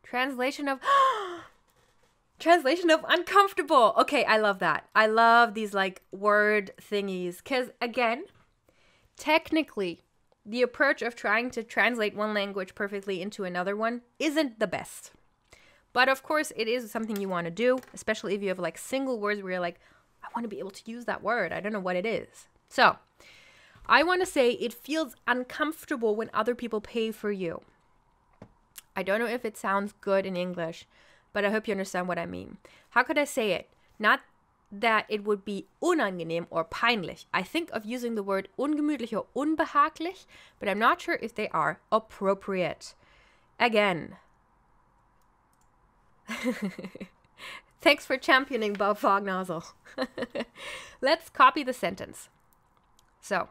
Translation of translation of uncomfortable. Okay, I love that. I love these like word thingies because again, technically, the approach of trying to translate one language perfectly into another one isn't the best. But of course, it is something you want to do, especially if you have like single words where you're like, I want to be able to use that word. I don't know what it is. So, I want to say it feels uncomfortable when other people pay for you. I don't know if it sounds good in English, but I hope you understand what I mean. How could I say it? Not that it would be unangenehm or peinlich. I think of using the word ungemütlich or unbehaglich, but I'm not sure if they are appropriate. Again. Thanks for championing Bob Fognozzle. Let's copy the sentence. So,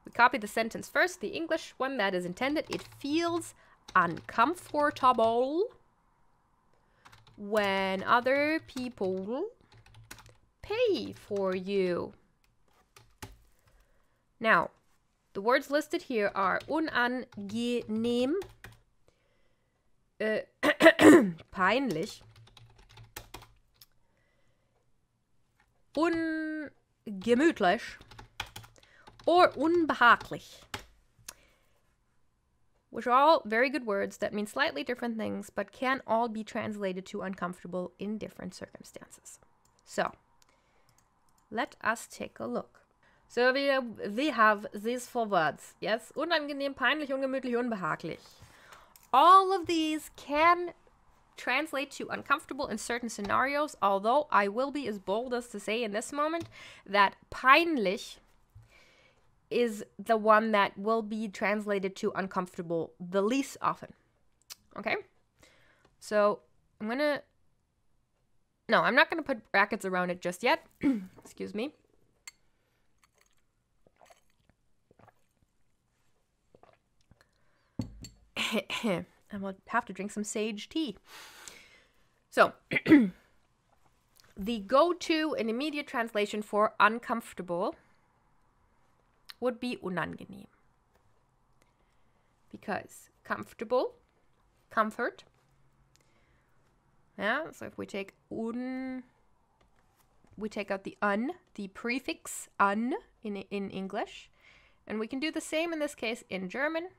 we copy the sentence first, the English one that is intended. It feels uncomfortable when other people pay for you. Now, the words listed here are unangenehm, peinlich, ungemütlich, or unbehaglich, which are all very good words that mean slightly different things, but can all be translated to uncomfortable in different circumstances. So, let us take a look. So we have these 4 words. Yes, unangenehm, peinlich, ungemütlich, unbehaglich. All of these can translate to uncomfortable in certain scenarios, although I will be as bold as to say in this moment that peinlich is the one that will be translated to uncomfortable the least often. Okay? So I'm not gonna put brackets around it just yet. Excuse me. And we'll have to drink some sage tea. So, the go-to and immediate translation for uncomfortable would be unangenehm. Because comfortable, comfort. Yeah, so if we take we take out the the prefix un in English. And we can do the same in this case in German.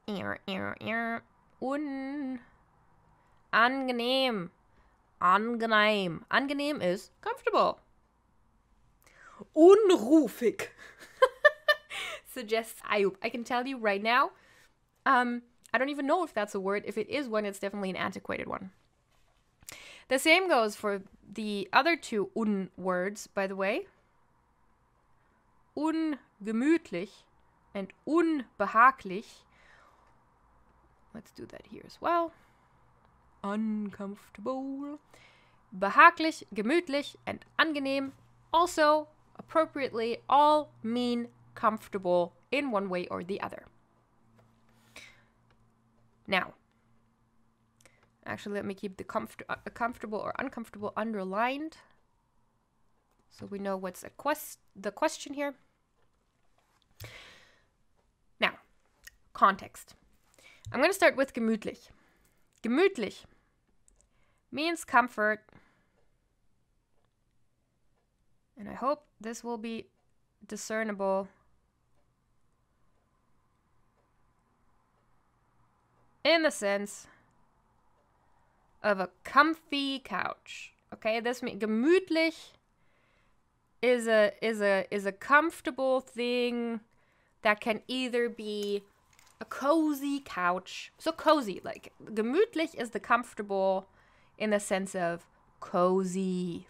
Angenehm. Angenehm. Angenehm is comfortable. Unrufig suggests Ayub. I can tell you right now, I don't even know if that's a word. If it is one, it's definitely an antiquated one. The same goes for the other 2 un words, by the way. Ungemütlich and unbehaglich. Let's do that here as well. Uncomfortable. Behaglich, gemütlich, and angenehm also appropriately all mean comfortable in one way or the other. Now, actually let me keep the comfortable or uncomfortable underlined so we know what's the question here. Now, context. I'm going to start with gemütlich. Gemütlich means comfort. And I hope this will be discernible in the sense of a comfy couch. Okay, this means gemütlich is a comfortable thing that can either be a cozy couch. So cozy, like gemütlich is the comfortable in the sense of cozy.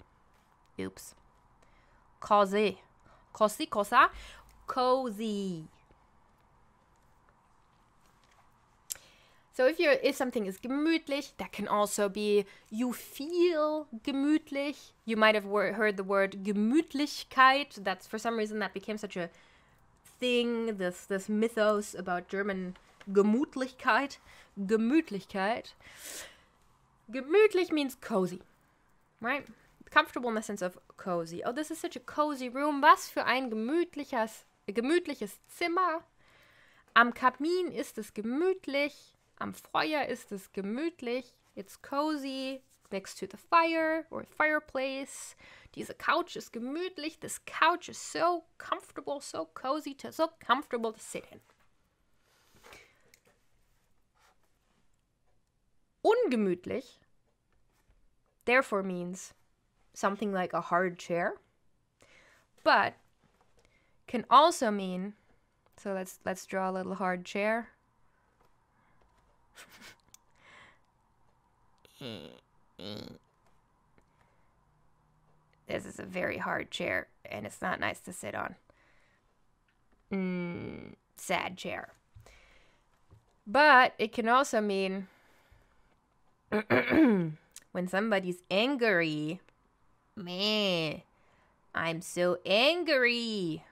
Oops. Cozy. Cozy, cosa. Cozy. So if something is gemütlich, that can also be you feel gemütlich. You might have heard the word Gemütlichkeit. That's for some reason that became such a thing, this mythos about German Gemütlichkeit. Gemütlichkeit. Gemütlich means cozy, right? Comfortable in the sense of cozy. Oh, this is such a cozy room. Was für ein gemütliches Zimmer. Am Kamin ist es gemütlich. Am Feuer ist es gemütlich. It's cozy next to the fire or fireplace. Diese Couch ist gemütlich. This couch is so comfortable, so cozy, so comfortable to sit in. Ungemütlich therefore means something like a hard chair, but can also mean, so let's draw a little hard chair. This is a very hard chair, and it's not nice to sit on. Sad chair. But it can also mean when somebody's angry. Man, I'm so angry.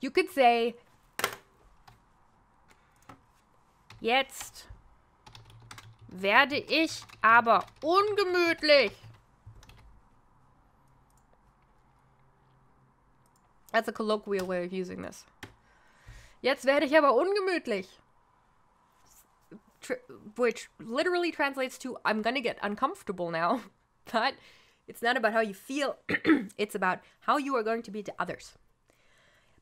You could say, jetzt werde ich aber ungemütlich. That's a colloquial way of using this. Jetzt werde ich aber ungemütlich. Which literally translates to, I'm gonna get uncomfortable now. But it's not about how you feel. It's about how you are going to be to others.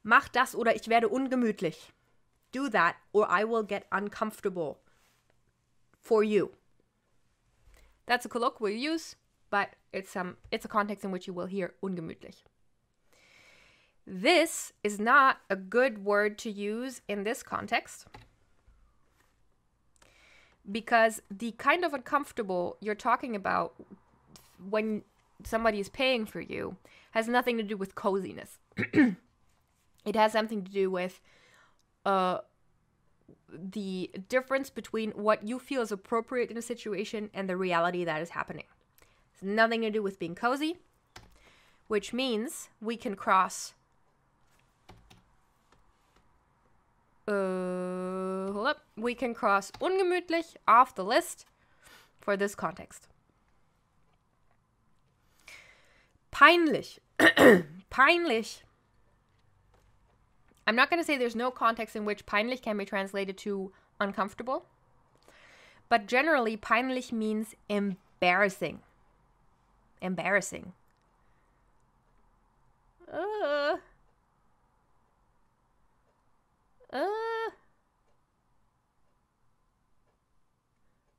Mach das oder ich werde ungemütlich. Do that or I will get uncomfortable for you. That's a colloquial use, but it's a context in which you will hear ungemütlich. This is not a good word to use in this context because the kind of uncomfortable you're talking about when somebody is paying for you has nothing to do with coziness. It has something to do with the difference between what you feel is appropriate in a situation and the reality that is happening. It's nothing to do with being cozy, which means we can cross we can cross ungemütlich off the list for this context. Peinlich. Peinlich. I'm not going to say there's no context in which peinlich can be translated to uncomfortable, but generally peinlich means embarrassing. Embarrassing.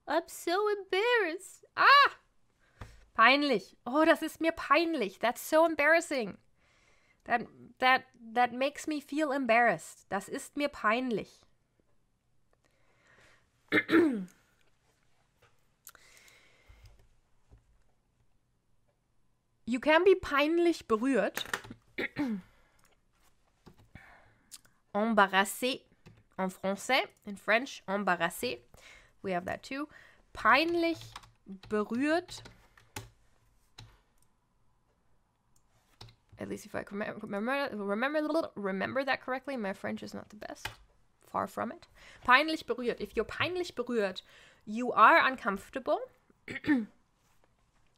I'm so embarrassed. Peinlich. Oh, das ist mir peinlich. That's so embarrassing. That makes me feel embarrassed. Das ist mir peinlich. You can be peinlich berührt. Embarrassé en français. In French, embarrassé. We have that too. Peinlich berührt. At least if I remember that correctly, my French is not the best. Far from it. Peinlich berührt. If you're peinlich berührt, you are uncomfortable.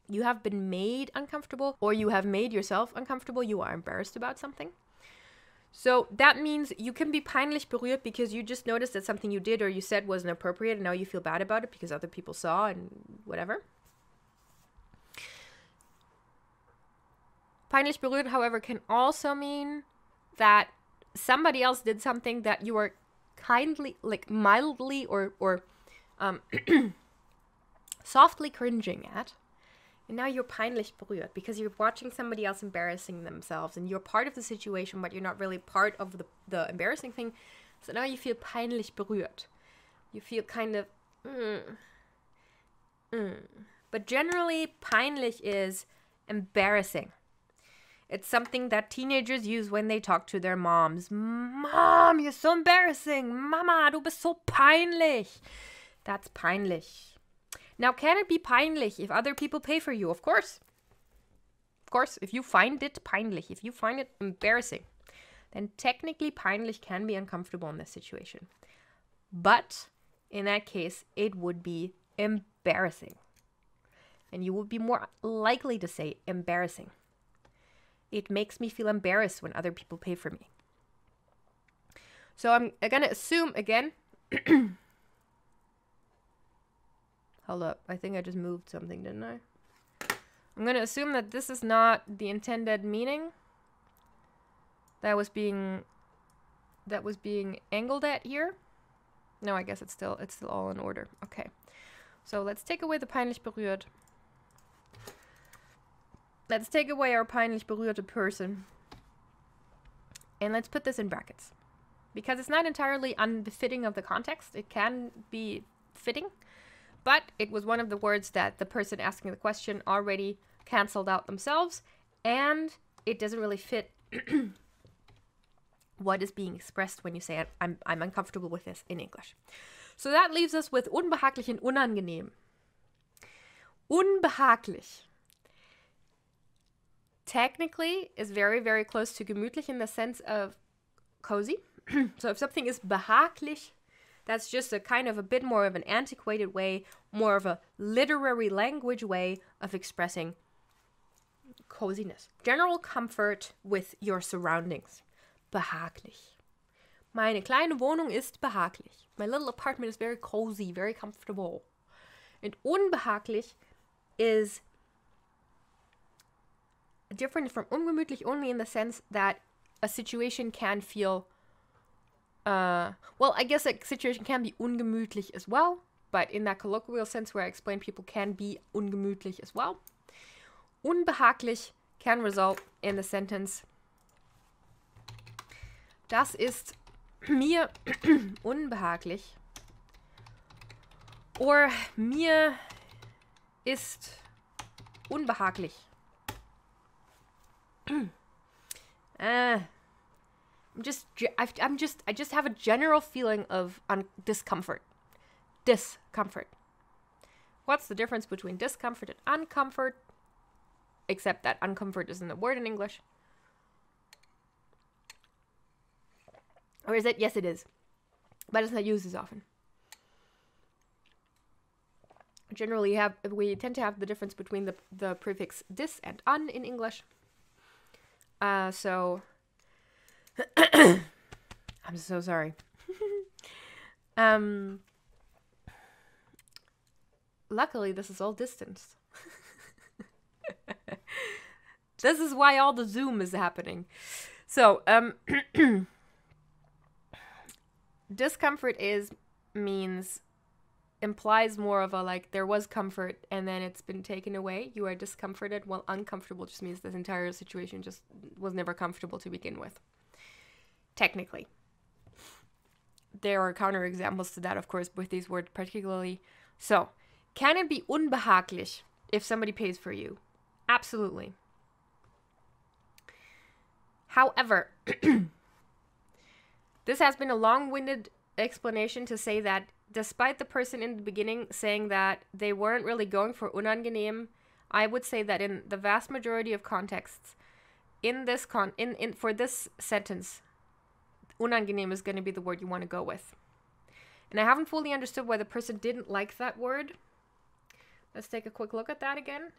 You have been made uncomfortable, or you have made yourself uncomfortable. You are embarrassed about something. So that means you can be peinlich berührt because you just noticed that something you did or you said wasn't appropriate, and now you feel bad about it because other people saw and whatever. Peinlich berührt, however, can also mean that somebody else did something that you are kindly, like mildly or softly cringing at. And now you're peinlich berührt because you're watching somebody else embarrassing themselves and you're part of the situation, but you're not really part of the embarrassing thing. So now you feel peinlich berührt. You feel kind of, But generally, peinlich is embarrassing. It's something that teenagers use when they talk to their moms. Mom, you're so embarrassing. Mama, du bist so peinlich. That's peinlich. Now, can it be peinlich if other people pay for you? Of course. Of course, if you find it peinlich, if you find it embarrassing, then technically peinlich can be uncomfortable in this situation. But in that case, it would be embarrassing. And you would be more likely to say embarrassing. It makes me feel embarrassed when other people pay for me. So I'm going to assume again. Hold up. I think I just moved something, didn't I? I'm going to assume that this is not the intended meaning that was being angled at here. No, I guess it's still all in order. Okay. So let's take away the peinlich berührt. Let's take away our peinlich berührte person. And let's put this in brackets. Because it's not entirely unbefitting of the context. It can be fitting. But it was one of the words that the person asking the question already canceled out themselves. And it doesn't really fit what is being expressed when you say, I'm uncomfortable with this in English. So that leaves us with unbehaglich and unangenehm. Unbehaglich technically is very, very close to gemütlich in the sense of cozy. So if something is behaglich, that's just a kind of a bit more of an antiquated way, more of a literary language way of expressing coziness. General comfort with your surroundings. Behaglich. Meine kleine Wohnung ist behaglich. My little apartment is very cozy, very comfortable. And unbehaglich is different from ungemütlich only in the sense that a situation can feel well, I guess a situation can be ungemütlich as well, but in that colloquial sense where I explain people can be ungemütlich as well. Unbehaglich can result in the sentence Das ist mir unbehaglich or mir ist unbehaglich. I just have a general feeling of discomfort. Discomfort. What's the difference between discomfort and uncomfort? Except that uncomfort isn't a word in English. Or is it? Yes, it is. But it's not used as often. Generally, we tend to have the difference between the prefix dis and un in English. So I'm so sorry. Luckily, this is all distance. This is why all the Zoom is happening. So, discomfort implies more of a like there was comfort and then it's been taken away. You are discomforted, while uncomfortable just means this entire situation just was never comfortable to begin with. Technically. There are counterexamples to that, of course, with these words particularly. So, can it be unbehaglich if somebody pays for you? Absolutely. However, this has been a long-winded explanation to say that despite the person in the beginning saying that they weren't really going for unangenehm, I would say that in the vast majority of contexts, for this sentence, unangenehm is going to be the word you want to go with. And I haven't fully understood why the person didn't like that word. Let's take a quick look at that again.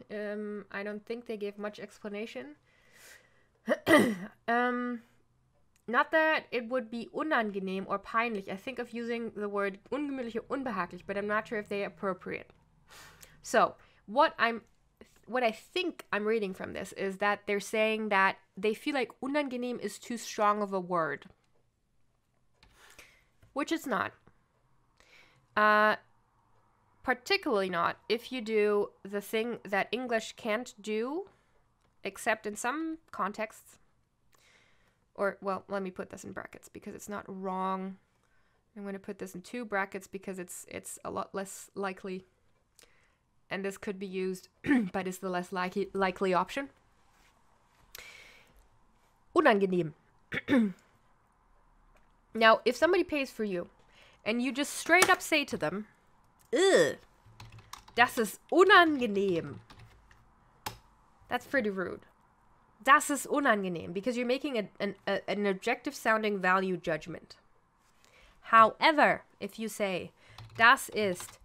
I don't think they gave much explanation. Not that it would be unangenehm or peinlich. I think of using the word ungemütlich or unbehaglich, but I'm not sure if they're appropriate. So, what I think I'm reading from this is that they're saying that they feel like unangenehm is too strong of a word. Which it's not. Particularly not if you do the thing that English can't do, except in some contexts. Or, well, let me put this in brackets because it's not wrong. I'm going to put this in 2 brackets because it's a lot less likely. And this could be used, but it's the less likely option. Unangenehm. Now, if somebody pays for you, and you just straight up say to them, ugh, das ist unangenehm. That's pretty rude. Das ist unangenehm, because you're making an objective sounding value judgment. However, if you say, das ist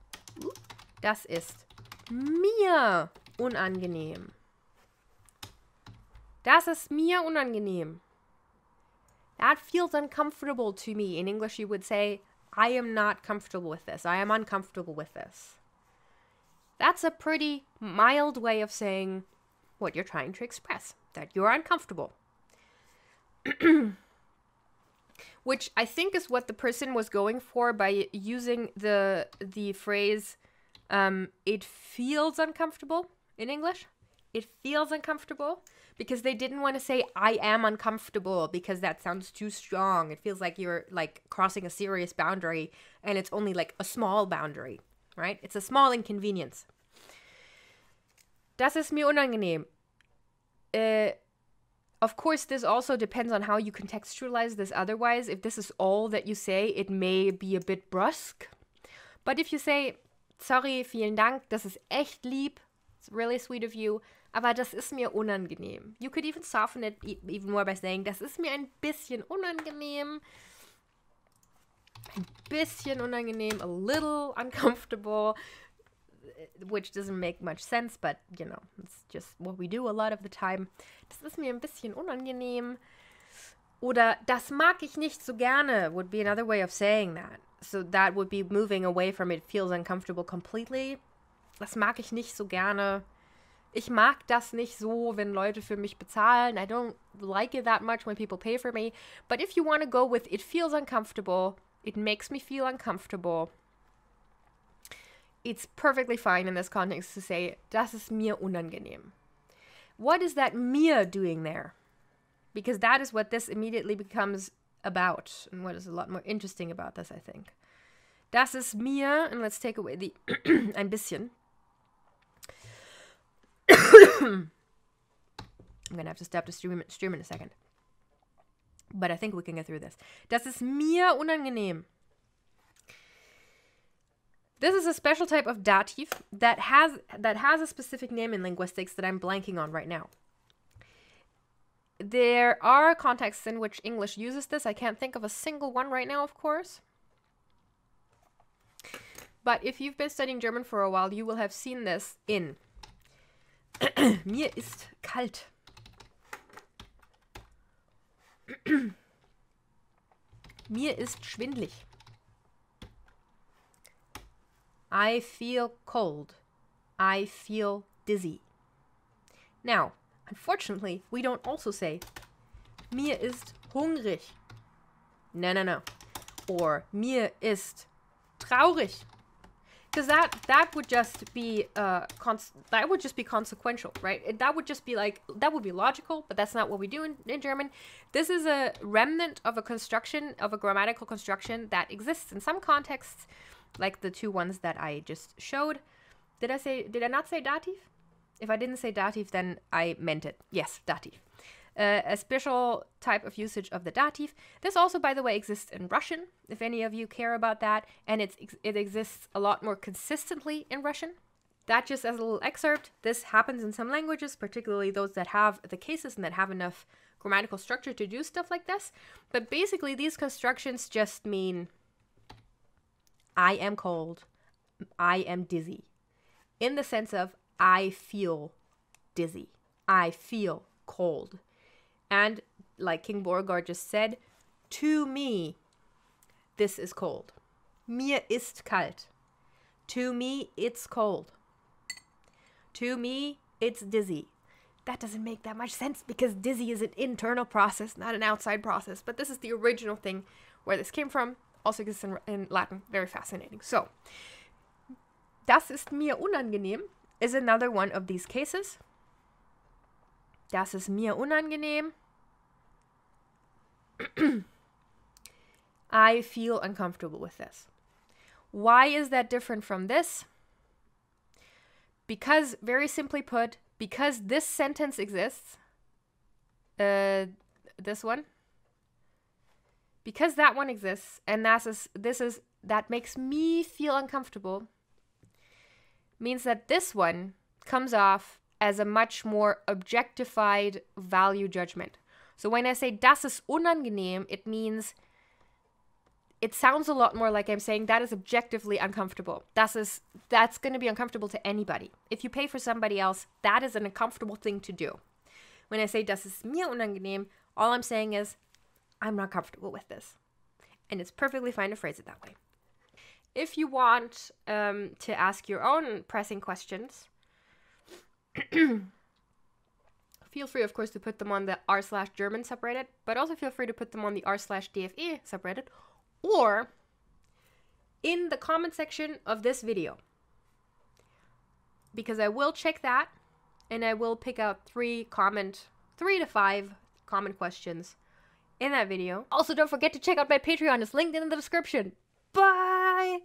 mir unangenehm. Das ist mir unangenehm. That feels uncomfortable to me. In English, you would say, I am not comfortable with this. I am uncomfortable with this. That's a pretty mild way of saying what you're trying to express, that you're uncomfortable. Which I think is what the person was going for by using the phrase, it feels uncomfortable in English. It feels uncomfortable because they didn't want to say, I am uncomfortable, because that sounds too strong. It feels like you're like crossing a serious boundary, and it's only like a small boundary, right? It's a small inconvenience. Das ist mir unangenehm. Of course, this also depends on how you contextualize this. Otherwise, if this is all that you say, it may be a bit brusque. But if you say, sorry, vielen Dank, das ist echt lieb, it's really sweet of you, aber das ist mir unangenehm. You could even soften it even more by saying, das ist mir ein bisschen unangenehm. Ein bisschen unangenehm, a little uncomfortable, which doesn't make much sense, but, you know, it's just what we do a lot of the time. Das ist mir ein bisschen unangenehm. Oder das mag ich nicht so gerne would be another way of saying that. So that would be moving away from it feels uncomfortable completely. Das mag ich nicht so gerne. Ich mag das nicht so, wenn Leute für mich bezahlen. I don't like it that much when people pay for me. But if you want to go with it feels uncomfortable, it makes me feel uncomfortable, it's perfectly fine in this context to say, das ist mir unangenehm. What is that mir doing there? Because that is what this immediately becomes about, and what is a lot more interesting about this, I think. Das ist mir, and let's take away the ein bisschen. I'm going to have to stop the stream in a second. But I think we can get through this. Das ist mir unangenehm. This is a special type of dative that has a specific name in linguistics that I'm blanking on right now. There are contexts in which English uses this. I can't think of a single one right now, of course. But if you've been studying German for a while, you will have seen this in mir ist kalt. Mir ist schwindlig. I feel cold. I feel dizzy. Now, unfortunately, we don't also say mir ist hungrig. No. Or mir ist traurig. Because that would just be consequential, right? That would just be like, that would be logical, but that's not what we do in German. This is a remnant of a construction, of a grammatical construction that exists in some contexts, like the two ones that I just showed. Did I not say dative? If I didn't say dative, then I meant it. Yes, dative. A special type of usage of the dative. This also, by the way, exists in Russian, if any of you care about that, and it exists a lot more consistently in Russian. That just as a little excerpt. This happens in some languages, particularly those that have the cases and that have enough grammatical structure to do stuff like this. But basically, these constructions just mean I am cold, I am dizzy, in the sense of I feel dizzy, I feel cold. And like King Borgar just said, to me, this is cold. Mir ist kalt. To me, it's cold. To me, it's dizzy. That doesn't make that much sense because dizzy is an internal process, not an outside process. But this is the original thing where this came from. Also exists in Latin. Very fascinating. So, das ist mir unangenehm is another one of these cases. Das ist mir unangenehm. I feel uncomfortable with this. Why is that different from this? Because, very simply put, because this sentence exists, this one, because that one exists, and that makes me feel uncomfortable, means that this one comes off as a much more objectified value judgment. So when I say das ist unangenehm, it means, it sounds a lot more like I'm saying that is objectively uncomfortable. That's going to be uncomfortable to anybody. If you pay for somebody else, that is an uncomfortable thing to do. when I say das ist mir unangenehm, all I'm saying is I'm not comfortable with this. And it's perfectly fine to phrase it that way. If you want to ask your own pressing questions, feel free, of course, to put them on the r/German subreddit, but also feel free to put them on the r/DFE subreddit or in the comment section of this video. Because I will check that and I will pick out 3 to 5 common questions in that video. Also, don't forget to check out my Patreon. It's linked in the description. Bye!